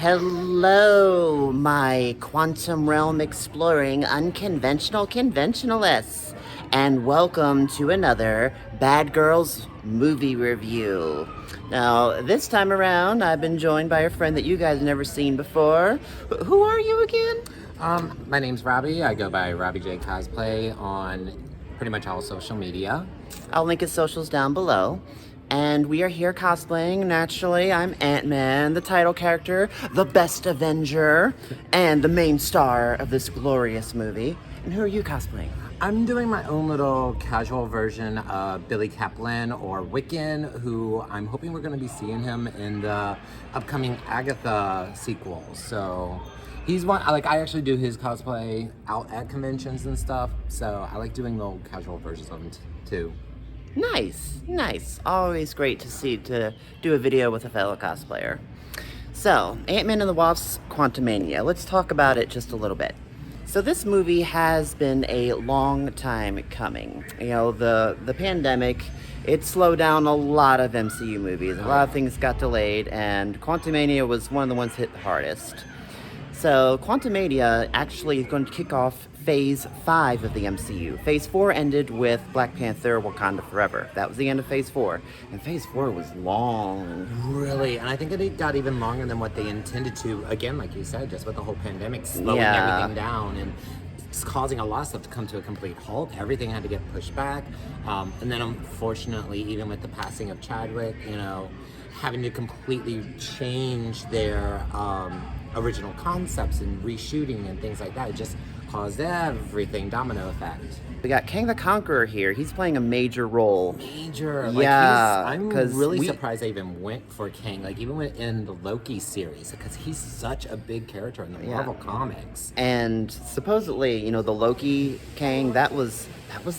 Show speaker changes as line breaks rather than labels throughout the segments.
Hello, my quantum realm exploring unconventional conventionalists, and welcome to another Bad Girls movie review. Now, this time around, I've been joined by a friend that you guys have never seen before. Who are you again?
My name's Robbie. I go by Robbie J Cosplay on pretty much all social media.
I'll link his socials down below. And we are here cosplaying. Naturally, I'm Ant-Man, the title character, the best Avenger, and the main star of this glorious movie. And who are you cosplaying?
I'm doing my own little casual version of Billy Kaplan, or Wiccan, who I'm hoping we're going to be seeing him in the upcoming Agatha sequel. So he's one, I actually do his cosplay out at conventions and stuff, so I like doing little casual versions of him too.
Nice. Always great to do a video with a fellow cosplayer. So, Ant-Man and the Wasp: Quantumania. Let's talk about it just a little bit. So this movie has been a long time coming. You know, the pandemic, it slowed down a lot of MCU movies. A lot of things got delayed, and Quantumania was one of the ones hit the hardest. So Quantumania actually is going to kick off Phase 5 of the MCU. Phase 4 ended with Black Panther: Wakanda Forever. That was the end of Phase 4. And Phase 4 was long.
Really? And I think it got even longer than what they intended to. Again, like you said, just with the whole pandemic slowing everything down and it's causing a lot of stuff to come to a complete halt. Everything had to get pushed back. And then unfortunately, even with the passing of Chadwick, having to completely change their original concepts and reshooting and things like that, it just caused everything domino effect.
We got Kang the Conqueror here. He's playing a major role.
I'm really surprised they even went for Kang, even in the Loki series, because he's such a big character in the Marvel comics.
And supposedly, the Loki Kang, that was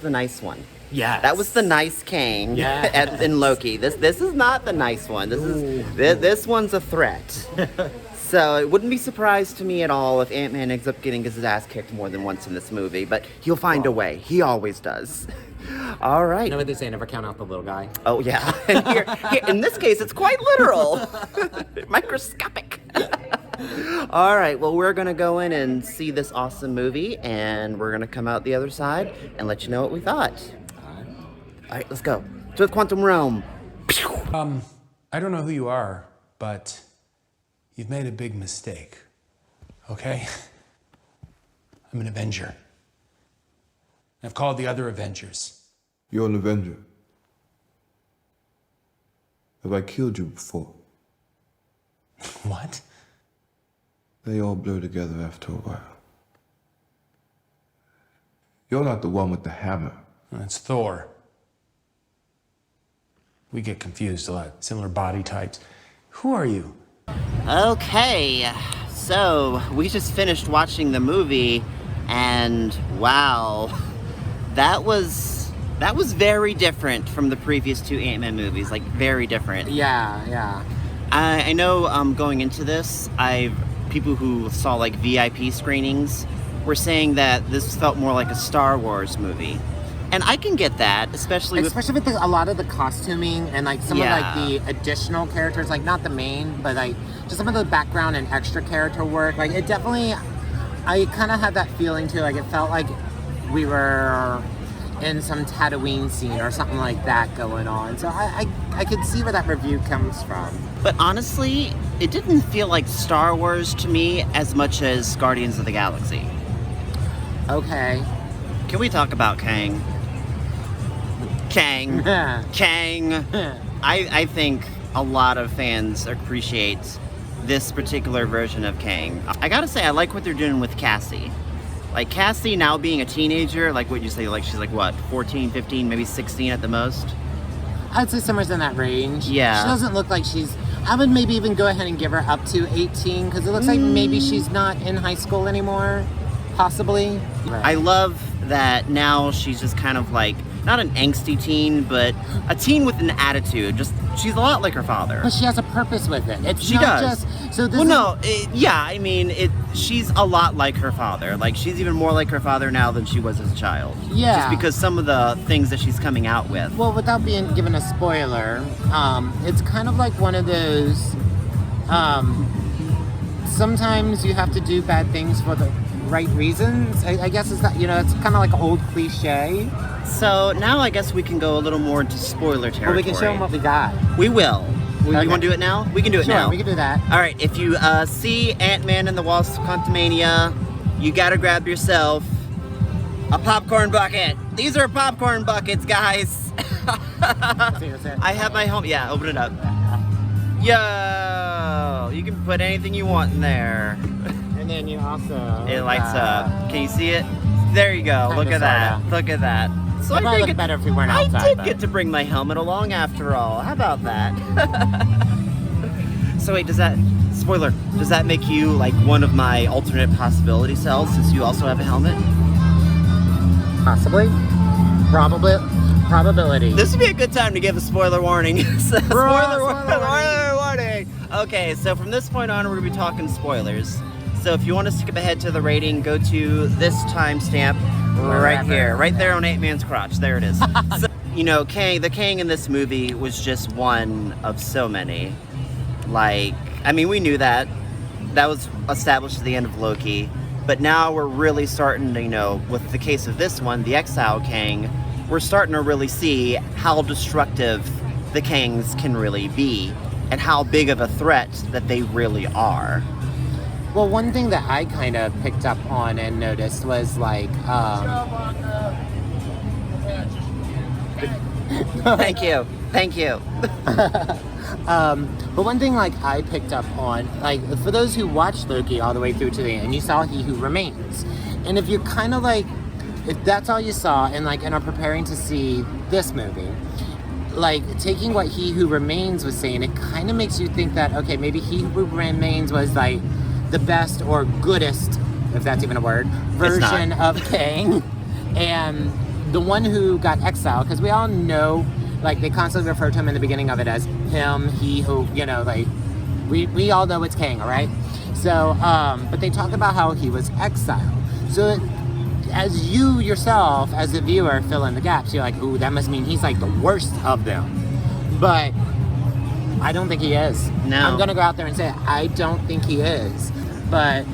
the nice one.
Yeah,
that was the nice Kang in Loki. This is not the nice one. This one's a threat. So it wouldn't be surprised to me at all if Ant-Man ends up getting his ass kicked more than once in this movie, but he'll find a way. He always does. All right.
You know what they say, never count out the little guy?
Oh, yeah. And here, in this case, it's quite literal. Microscopic. All right, well, we're going to go in and see this awesome movie, and we're going to come out the other side and let you know what we thought. All right, let's go. To the Quantum Realm.
I don't know who you are, but you've made a big mistake, okay? I'm an Avenger. I've called the other Avengers.
You're an Avenger. Have I killed you before?
What?
They all blur together after a while. You're not the one with the hammer.
That's Thor. We get confused a lot. Similar body types. Who are you?
Okay, so we just finished watching the movie, and wow, that was very different from the previous two Ant-Man movies, very different.
Yeah.
I know going into this, people who saw VIP screenings were saying that this felt more like a Star Wars movie. And I can get that, especially with
a lot of the costuming and some of the additional characters, not the main, but just some of the background and extra character work. It definitely, I kind of had that feeling too. It felt like we were in some Tatooine scene or something like that going on. So I could see where that review comes from.
But honestly, it didn't feel like Star Wars to me as much as Guardians of the Galaxy.
Okay.
Can we talk about Kang? Kang. I think a lot of fans appreciate this particular version of Kang. I gotta say, I like what they're doing with Cassie. Cassie now being a teenager, what you say, she's 14, 15, maybe 16 at the most?
I'd say somewhere in that range.
Yeah.
She doesn't look like I would maybe even go ahead and give her up to 18, because it looks like maybe she's not in high school anymore, possibly. Right.
I love that now she's just kind of not an angsty teen, but a teen with an attitude. She's a lot like her father.
But she has a purpose with it.
She does. She's a lot like her father. She's even more like her father now than she was as a child.
Yeah.
Just because some of the things that she's coming out with.
Well, without being given a spoiler, it's kind of like one of those sometimes you have to do bad things for the right reasons. I guess it's not, it's kind of like an old cliche.
So now I guess we can go a little more into spoiler territory.
Well, we can show them what we got.
We will.
Okay.
You want to do it now? We can do it
Sure,
now.
we can do that.
All right, if you see Ant-Man and the Wasp: Quantumania, you gotta grab yourself a popcorn bucket. These are popcorn buckets, guys. I have my home. Yeah, open it up. Yo, you can put anything you want in there.
And then you also...
It lights up. Can you see it? There you go. Look at that. Look at that. So
It'd probably look better if we weren't outside.
I did get to bring my helmet along after all. How about that? So wait, does that make you like one of my alternate possibility selves since you also have a helmet?
Possibly. Probability.
This would be a good time to give a spoiler warning. Spoiler warning. Okay, so from this point on, we're gonna be talking spoilers. So if you want to skip ahead to the rating, go to this timestamp right here, right there on Ant-Man's crotch. There it is. So, the Kang in this movie was just one of so many. Like, I mean, we knew that. That was established at the end of Loki. But now we're really starting to, with the case of this one, the Exile Kang, we're starting to really see how destructive the Kangs can really be and how big of a threat that they really are.
Well, one thing that I kind of picked up on and noticed was like,
Thank you.
But one thing like I picked up on, like for those who watched Loki all the way through to the end, you saw He Who Remains. And if you're kind of like, if that's all you saw and are preparing to see this movie, like taking what He Who Remains was saying, it kind of makes you think that, okay, maybe He Who Remains was like the best or goodest, if that's even a word, version of Kang. And the one who got exiled, because we all know, like they constantly refer to him in the beginning of it as him, he who, we all know it's Kang, all right? So, but they talk about how he was exiled. So as you yourself, as a viewer, fill in the gaps, you're like, ooh, that must mean he's like the worst of them. But I don't think he is.
No.
I'm gonna go out there and say I don't think he is. But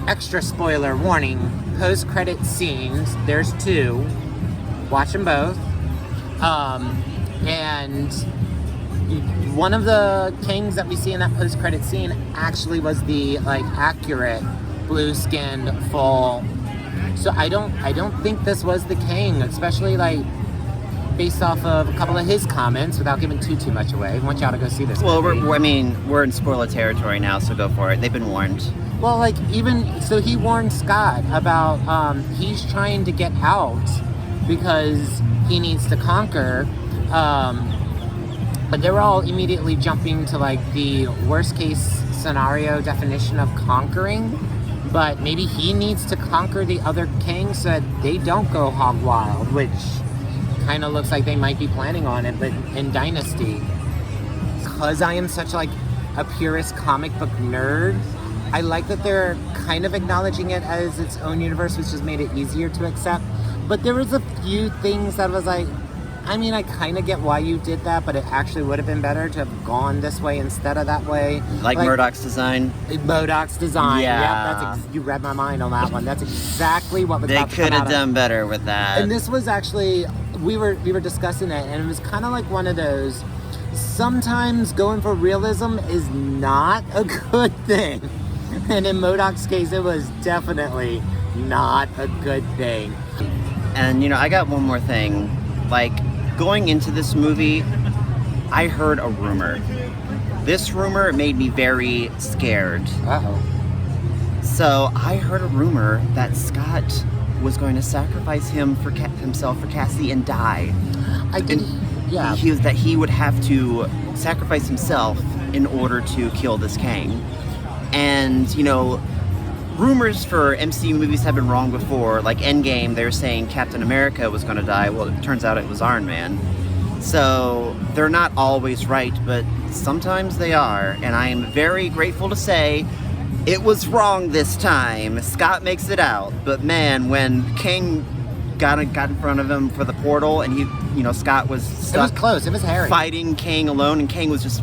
extra spoiler warning, post-credit scenes, there's 2. Watch them both. And one of the Kangs that we see in that post-credit scene actually was the accurate blue-skinned full. So I don't think this was the Kang, especially based off of a couple of his comments, without giving too much away. I want y'all to go see this.
Well, we're in spoiler territory now, so go for it. They've been warned.
Well, so he warned Scott about he's trying to get out because he needs to conquer. But they were all immediately jumping to the worst case scenario definition of conquering. But maybe he needs to conquer the other Kangs so that they don't go hog wild, which kind of looks like they might be planning on it, but in Dynasty. Because I am such a purist comic book nerd, I like that they're kind of acknowledging it as its own universe, which has made it easier to accept. But there was a few things that was I kind of get why you did that, but it actually would have been better to have gone this way instead of that way.
Like Murdoch's design?
Murdoch's design,
yeah.
Yep, you read my mind on that one. That's exactly what was about to come out.
They could have done better with that.
And this was actually, we were discussing it, and it was kind of like one of those, sometimes going for realism is not a good thing. And in Murdoch's case, it was definitely not a good thing.
And I got one more thing. Going into this movie, I heard a rumor. This rumor made me very scared.
Uh-oh.
So I heard a rumor that Scott was going to sacrifice himself for Cassie and die.
Yeah.
He would have to sacrifice himself in order to kill this Kang. And, rumors for MCU movies have been wrong before. Like Endgame, they were saying Captain America was going to die. Well, it turns out it was Iron Man. So they're not always right, but sometimes they are. And I am very grateful to say it was wrong this time. Scott makes it out. But man, when Kang got in front of him for the portal, and Scott was stuck.
It was close. It was hairy.
Fighting Kang alone, and Kang was just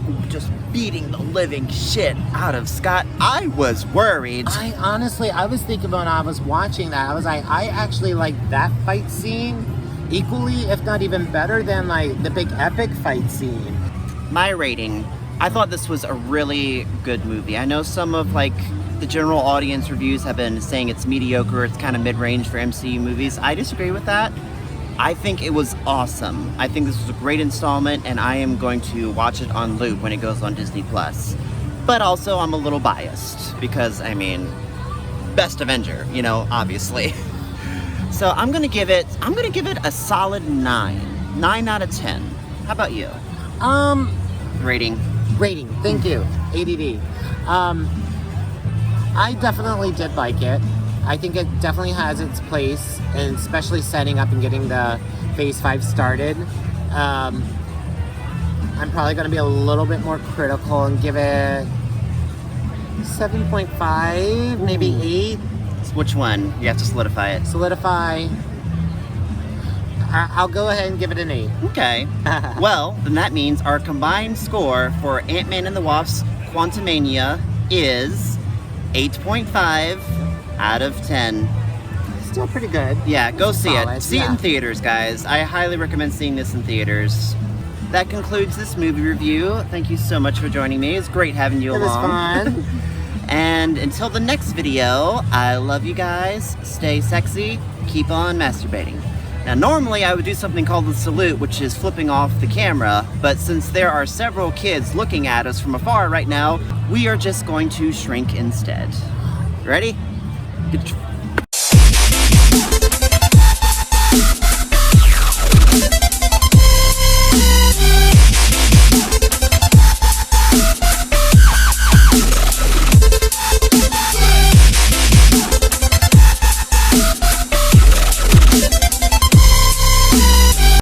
beating the living shit out of Scott. I was worried.
I was thinking when I was watching that, I was like, I actually like that fight scene equally, if not even better than like the big epic fight scene.
My rating, I thought this was a really good movie. I know some of like the general audience reviews have been saying it's mediocre, it's kind of mid-range for MCU movies. I disagree with that. I think it was awesome. I think this was a great installment, and I am going to watch it on loop when it goes on Disney+. But also, I'm a little biased, because, I mean, best Avenger, obviously. So I'm gonna give it a solid 9. 9 out of 10. How about you? Rating.
Thank you. ADD. I definitely did like it. I think it definitely has its place, and especially setting up and getting the Phase 5 started. I'm probably going to be a little bit more critical and give it 7.5, maybe 8.
Which one? You have to solidify it.
Solidify. I'll go ahead and give it an 8.
Okay. Well, then that means our combined score for Ant-Man and the Wasp: Quantumania is 8.5 out of 10.
Still pretty good.
Yeah, go see
Solid,
it. See it in theaters, guys. I highly recommend seeing this in theaters. That concludes this movie review. Thank you so much for joining me. It's great having you along.
It was fun.
And until the next video, I love you guys. Stay sexy. Keep on masturbating. Now, normally I would do something called the salute, which is flipping off the camera, but since there are several kids looking at us from afar right now, we are just going to shrink instead. Ready? Get